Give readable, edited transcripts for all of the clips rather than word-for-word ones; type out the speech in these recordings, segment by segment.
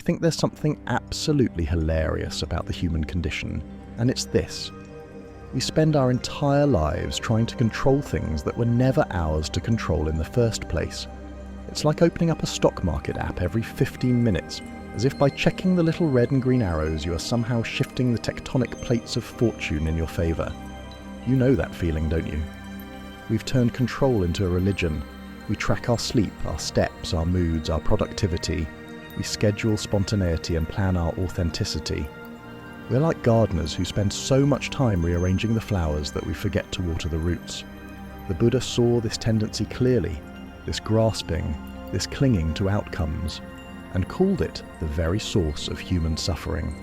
think there's something absolutely hilarious about the human condition, and it's this. We spend our entire lives trying to control things that were never ours to control in the first place. It's like opening up a stock market app every 15 minutes, as if by checking the little red and green arrows you are somehow shifting the tectonic plates of fortune in your favour. You know that feeling, don't you? We've turned control into a religion. We track our sleep, our steps, our moods, our productivity. We schedule spontaneity and plan our authenticity. We're like gardeners who spend so much time rearranging the flowers that we forget to water the roots. The Buddha saw this tendency clearly, this grasping, this clinging to outcomes, and called it the very source of human suffering.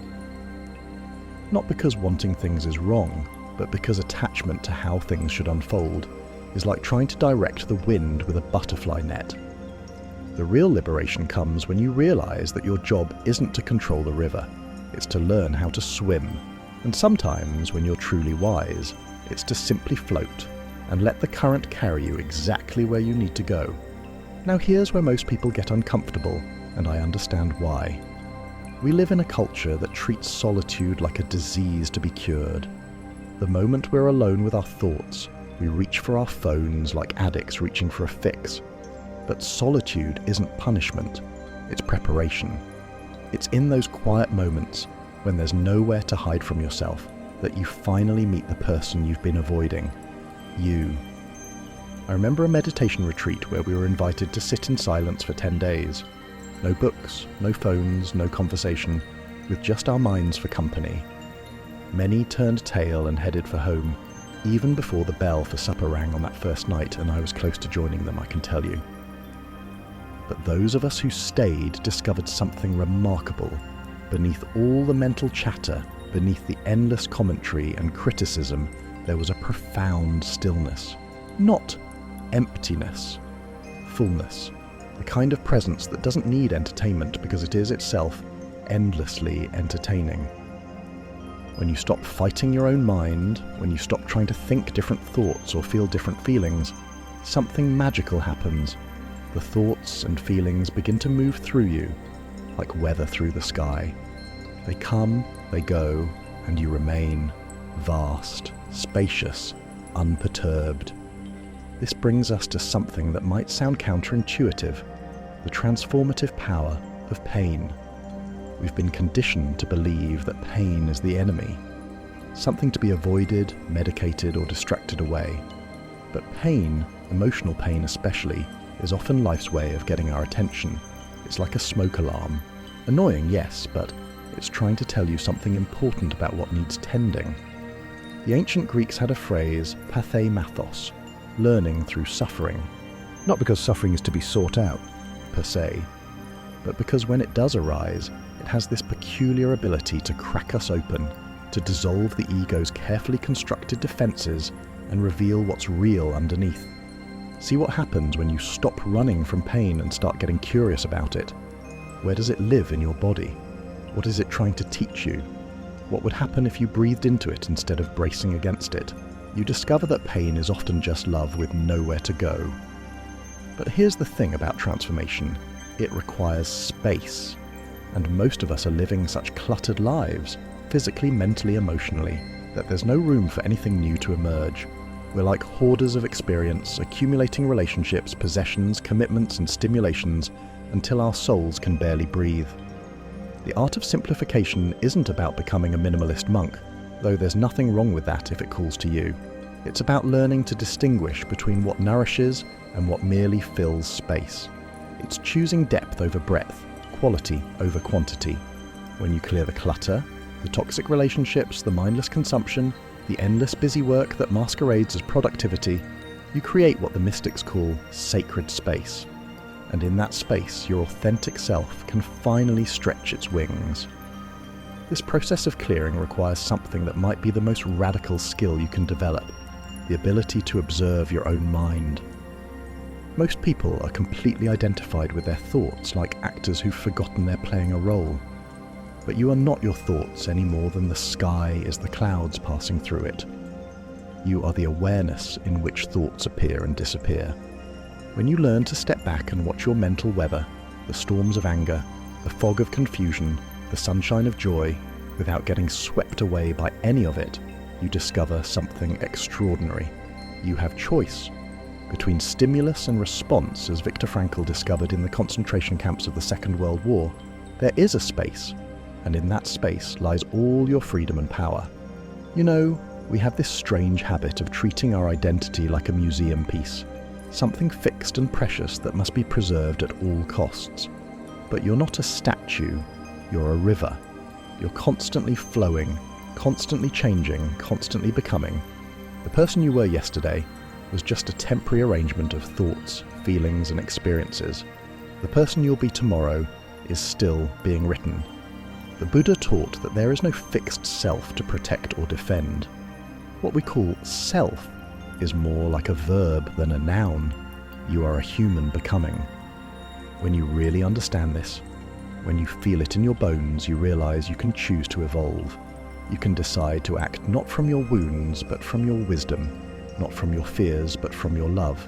Not because wanting things is wrong, but because attachment to how things should unfold is like trying to direct the wind with a butterfly net. The real liberation comes when you realize that your job isn't to control the river, it's to learn how to swim. And sometimes, when you're truly wise, it's to simply float and let the current carry you exactly where you need to go. Now here's where most people get uncomfortable, and I understand why. We live in a culture that treats solitude like a disease to be cured. The moment we're alone with our thoughts, we reach for our phones like addicts reaching for a fix. But solitude isn't punishment, it's preparation. It's in those quiet moments, when there's nowhere to hide from yourself, that you finally meet the person you've been avoiding. You. I remember a meditation retreat where we were invited to sit in silence for 10 days. No books, no phones, no conversation, with just our minds for company. Many turned tail and headed for home, even before the bell for supper rang on that first night, and I was close to joining them, I can tell you. But those of us who stayed discovered something remarkable. Beneath all the mental chatter, beneath the endless commentary and criticism, there was a profound stillness. Not emptiness, fullness. The kind of presence that doesn't need entertainment because it is itself endlessly entertaining. When you stop fighting your own mind, when you stop trying to think different thoughts or feel different feelings, something magical happens. The thoughts and feelings begin to move through you, like weather through the sky. They come, they go, and you remain vast, spacious, unperturbed. This brings us to something that might sound counterintuitive, the transformative power of pain. We've been conditioned to believe that pain is the enemy, something to be avoided, medicated, or distracted away. But pain, emotional pain especially, is often life's way of getting our attention. It's like a smoke alarm. Annoying, yes, but it's trying to tell you something important about what needs tending. The ancient Greeks had a phrase, pathemathos, learning through suffering. Not because suffering is to be sought out, per se, but because when it does arise, it has this peculiar ability to crack us open, to dissolve the ego's carefully constructed defenses and reveal what's real underneath. See what happens when you stop running from pain and start getting curious about it. Where does it live in your body? What is it trying to teach you? What would happen if you breathed into it instead of bracing against it? You discover that pain is often just love with nowhere to go. But here's the thing about transformation. It requires space. And most of us are living such cluttered lives, physically, mentally, emotionally, that there's no room for anything new to emerge. We're like hoarders of experience, accumulating relationships, possessions, commitments, and stimulations until our souls can barely breathe. The art of simplification isn't about becoming a minimalist monk, though there's nothing wrong with that if it calls to you. It's about learning to distinguish between what nourishes and what merely fills space. It's choosing depth over breadth, quality over quantity. When you clear the clutter, the toxic relationships, the mindless consumption, the endless busy work that masquerades as productivity, you create what the mystics call sacred space. And in that space, your authentic self can finally stretch its wings. This process of clearing requires something that might be the most radical skill you can develop, the ability to observe your own mind. Most people are completely identified with their thoughts, like actors who've forgotten they're playing a role. But you are not your thoughts any more than the sky is the clouds passing through it. You are the awareness in which thoughts appear and disappear. When you learn to step back and watch your mental weather, the storms of anger, the fog of confusion, the sunshine of joy, without getting swept away by any of it, you discover something extraordinary. You have choice. Between stimulus and response, as Viktor Frankl discovered in the concentration camps of the Second World War, there is a space, and in that space lies all your freedom and power. You know, we have this strange habit of treating our identity like a museum piece, something fixed and precious that must be preserved at all costs. But you're not a statue, you're a river. You're constantly flowing, constantly changing, constantly becoming. The person you were yesterday was just a temporary arrangement of thoughts, feelings, and experiences. The person you'll be tomorrow is still being written. The Buddha taught that there is no fixed self to protect or defend. What we call self is more like a verb than a noun. You are a human becoming. When you really understand this, when you feel it in your bones, you realize you can choose to evolve. You can decide to act not from your wounds, but from your wisdom, not from your fears, but from your love.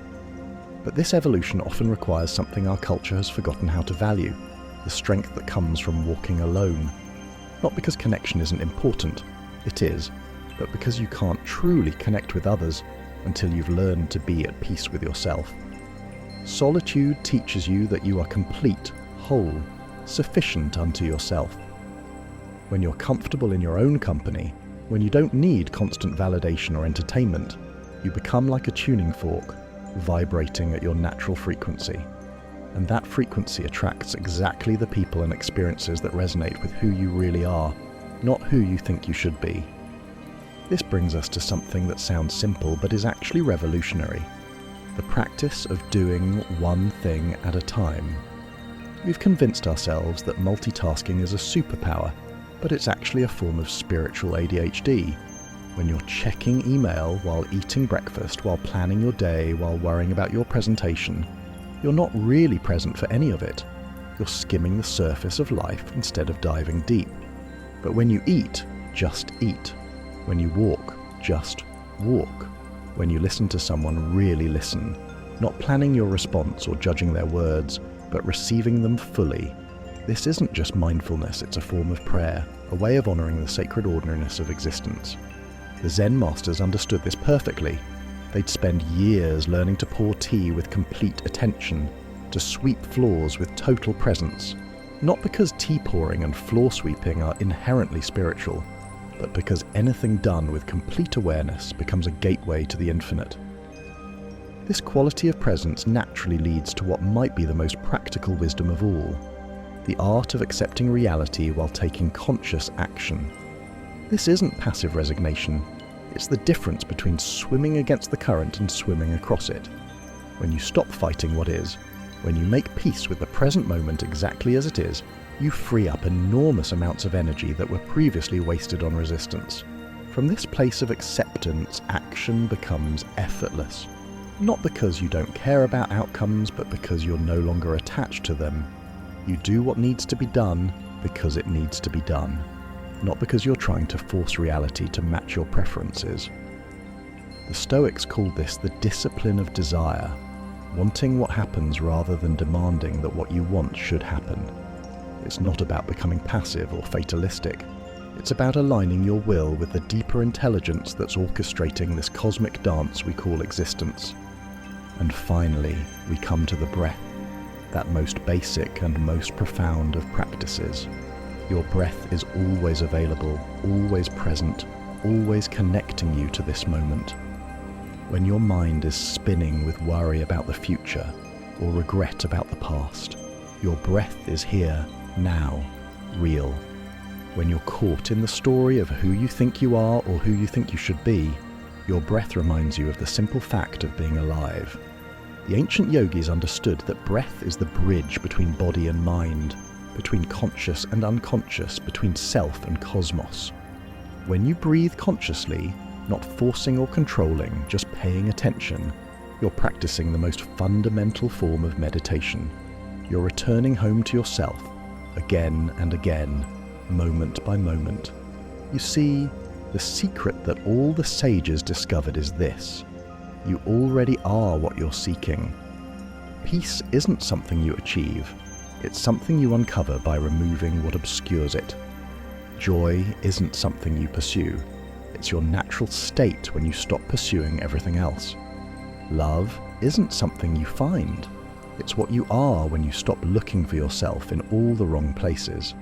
But this evolution often requires something our culture has forgotten how to value, the strength that comes from walking alone. Not because connection isn't important, it is, but because you can't truly connect with others until you've learned to be at peace with yourself. Solitude teaches you that you are complete, whole, sufficient unto yourself. When you're comfortable in your own company, when you don't need constant validation or entertainment, you become like a tuning fork, vibrating at your natural frequency. And that frequency attracts exactly the people and experiences that resonate with who you really are, not who you think you should be. This brings us to something that sounds simple but is actually revolutionary: the practice of doing one thing at a time. We've convinced ourselves that multitasking is a superpower, but it's actually a form of spiritual ADHD. When you're checking email while eating breakfast, while planning your day, while worrying about your presentation, you're not really present for any of it. You're skimming the surface of life instead of diving deep. But when you eat, just eat. When you walk, just walk. When you listen to someone, really listen. Not planning your response or judging their words, but receiving them fully. This isn't just mindfulness, it's a form of prayer, a way of honoring the sacred ordinariness of existence. The Zen masters understood this perfectly. They'd spend years learning to pour tea with complete attention, to sweep floors with total presence, not because tea pouring and floor sweeping are inherently spiritual, but because anything done with complete awareness becomes a gateway to the infinite. This quality of presence naturally leads to what might be the most practical wisdom of all: the art of accepting reality while taking conscious action. This isn't passive resignation. It's the difference between swimming against the current and swimming across it. When you stop fighting what is, when you make peace with the present moment exactly as it is, you free up enormous amounts of energy that were previously wasted on resistance. From this place of acceptance, action becomes effortless. Not because you don't care about outcomes, but because you're no longer attached to them. You do what needs to be done because it needs to be done, not because you're trying to force reality to match your preferences. The Stoics called this the discipline of desire, wanting what happens rather than demanding that what you want should happen. It's not about becoming passive or fatalistic. It's about aligning your will with the deeper intelligence that's orchestrating this cosmic dance we call existence. And finally, we come to the breath, that most basic and most profound of practices. Your breath is always available, always present, always connecting you to this moment. When your mind is spinning with worry about the future or regret about the past, your breath is here, now, real. When you're caught in the story of who you think you are or who you think you should be, your breath reminds you of the simple fact of being alive. The ancient yogis understood that breath is the bridge between body and mind, between conscious and unconscious, between self and cosmos. When you breathe consciously, not forcing or controlling, just paying attention, you're practicing the most fundamental form of meditation. You're returning home to yourself, again and again, moment by moment. You see, the secret that all the sages discovered is this: you already are what you're seeking. Peace isn't something you achieve. It's something you uncover by removing what obscures it. Joy isn't something you pursue. It's your natural state when you stop pursuing everything else. Love isn't something you find. It's what you are when you stop looking for yourself in all the wrong places.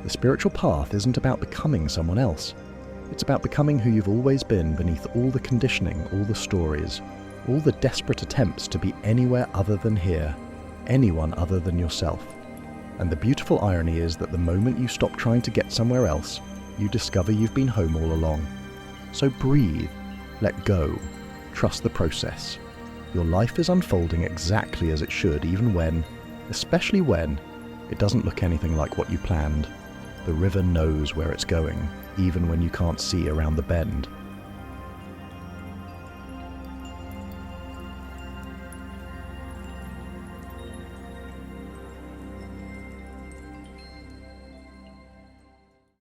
The spiritual path isn't about becoming someone else. It's about becoming who you've always been beneath all the conditioning, all the stories, all the desperate attempts to be anywhere other than here, anyone other than yourself. And the beautiful irony is that the moment you stop trying to get somewhere else, you discover you've been home all along. So breathe, let go, trust the process. Your life is unfolding exactly as it should, even when, especially when, it doesn't look anything like what you planned. The river knows where it's going, even when you can't see around the bend.